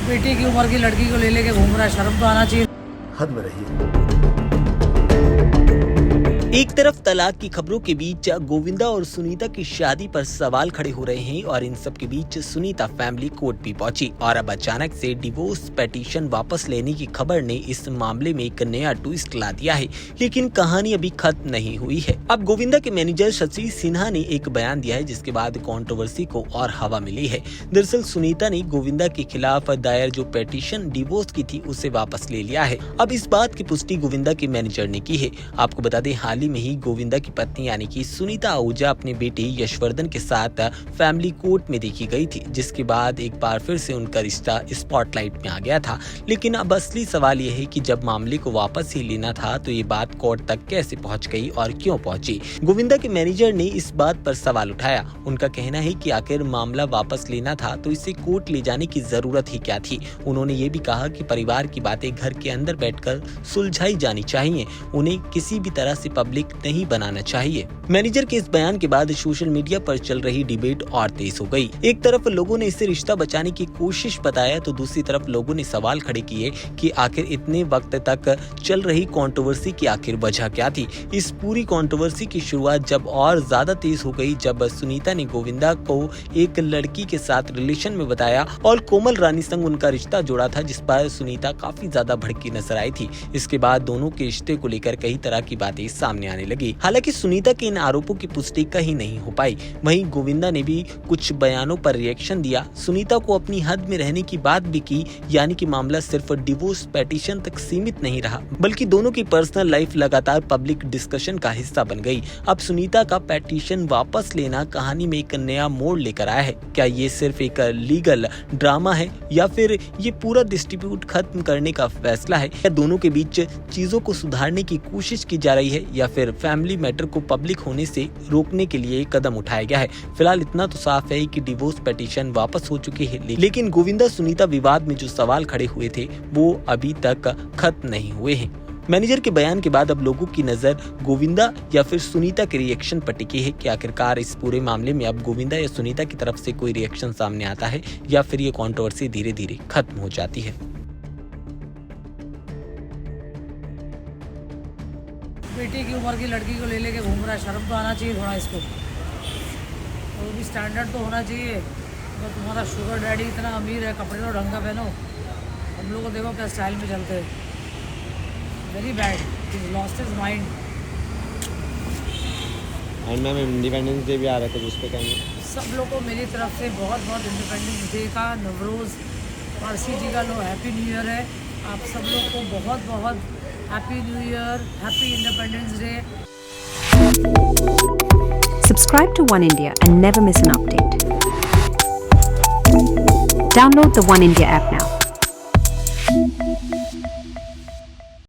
बेटी की उम्र की लड़की को ले लेके घूम रहा है, शर्म तो आना चाहिए। हद में रहिए। एक तरफ तलाक की खबरों के बीच गोविंदा और सुनीता की शादी पर सवाल खड़े हो रहे हैं और इन सब के बीच सुनीता फैमिली कोर्ट भी पहुंची और अब अचानक से डिवोर्स पिटीशन वापस लेने की खबर ने इस मामले में एक नया ट्विस्ट ला दिया है। लेकिन कहानी अभी खत्म नहीं हुई है। अब गोविंदा के मैनेजर शशि सिन्हा ने एक बयान दिया है जिसके बाद कंट्रोवर्सी को और हवा मिली है। दरअसल सुनीता ने गोविंदा के खिलाफ दायर जो पिटीशन डिवोर्स की थी उसे वापस ले लिया है। अब इस बात की पुष्टि गोविंदा के मैनेजर ने की है। आपको बता दें हाल में ही गोविंदा की पत्नी यानी कि सुनीता आहूजा अपने बेटे यशवर्धन के साथ फैमिली कोर्ट में देखी गई थी, जिसके बाद एक बार फिर से उनका रिश्ता स्पॉटलाइट में आ गया था। लेकिन अब असली सवाल यह है कि जब मामले को वापस ही लेना था तो ये बात कोर्ट तक कैसे पहुंच गई और क्यों पहुंची। गोविंदा के मैनेजर ने इस बात पर सवाल उठाया। उनका कहना है कि आखिर मामला वापस लेना था तो इसे कोर्ट ले जाने की जरूरत ही क्या थी। उन्होंने ये भी कहा कि परिवार की बातें घर के अंदर बैठकर सुलझाई जानी चाहिए, उन्हें किसी भी तरह से पब्लिक नहीं बनाना चाहिए। मैनेजर के इस बयान के बाद सोशल मीडिया पर चल रही डिबेट और तेज हो गई। एक तरफ लोगों ने इसे रिश्ता बचाने की कोशिश बताया तो दूसरी तरफ लोगों ने सवाल खड़े किए कि आखिर इतने वक्त तक चल रही कंट्रोवर्सी की आखिर वजह क्या थी। इस पूरी कंट्रोवर्सी की शुरुआत जब और ज्यादा तेज हो गई जब सुनीता ने गोविंदा को एक लड़की के साथ रिलेशन में बताया और कोमल रानी संग उनका रिश्ता जोड़ा था, जिस पर सुनीता काफी ज्यादा भड़की नजर आई थी। इसके बाद दोनों के रिश्ते को लेकर कई तरह की बातें सामने आने लगी। हालांकि सुनीता के इन आरोपों की पुष्टि कहीं नहीं हो पाई। वहीं गोविंदा ने भी कुछ बयानों पर रिएक्शन दिया। सुनीता को अपनी हद में रहने की बात भी की, यानी कि मामला सिर्फ डिवोर्स पिटीशन तक सीमित नहीं रहा बल्कि दोनों की पर्सनल लाइफ लगातार पब्लिक डिस्कशन का हिस्सा बन गई। अब सुनीता का पिटीशन वापस लेना कहानी में एक नया मोड़ लेकर आया है। क्या ये सिर्फ एक लीगल ड्रामा है या फिर ये पूरा डिस्प्यूट खत्म करने का फैसला है? या दोनों के बीच चीजों को सुधारने की कोशिश की जा रही है या फिर फैमिली मैटर को पब्लिक होने से रोकने के लिए कदम उठाया गया है? फिलहाल इतना तो साफ है कि डिवोर्स पिटीशन वापस हो चुकी है, लेकिन गोविंदा सुनीता विवाद में जो सवाल खड़े हुए थे वो अभी तक खत्म नहीं हुए हैं। मैनेजर के बयान के बाद अब लोगों की नजर गोविंदा या फिर सुनीता के रिएक्शन पर टिकी है कि आखिरकार इस पूरे मामले में अब गोविंदा या सुनीता की तरफ से कोई रिएक्शन सामने आता है या फिर ये कंट्रोवर्सी धीरे धीरे खत्म हो जाती है। बेटी की उम्र की लड़की को ले लेके घूम रहा है, शर्म तो आना चाहिए थोड़ा इसको। तो भी स्टैंडर्ड तो होना चाहिए। तो तुम्हारा शुगर डैडी इतना अमीर है, कपड़े तो ढंग का पहनो। हम लोग को देखो क्या स्टाइल में चलते हैं। Very bad, he lost his mind. And ma'am independence day भी आ रहा था, जिस पे कहेंगे सब लोग को मेरी तरफ से बहुत बहुत इंडिपेंडेंस डे का, नवरोज़, पारसी जी का लो हैप्पी न्यू ईयर है। आप सब लोग को बहुत बहुत happy new year, happy independence day. Subscribe to One India and never miss an update. Download the One India app now.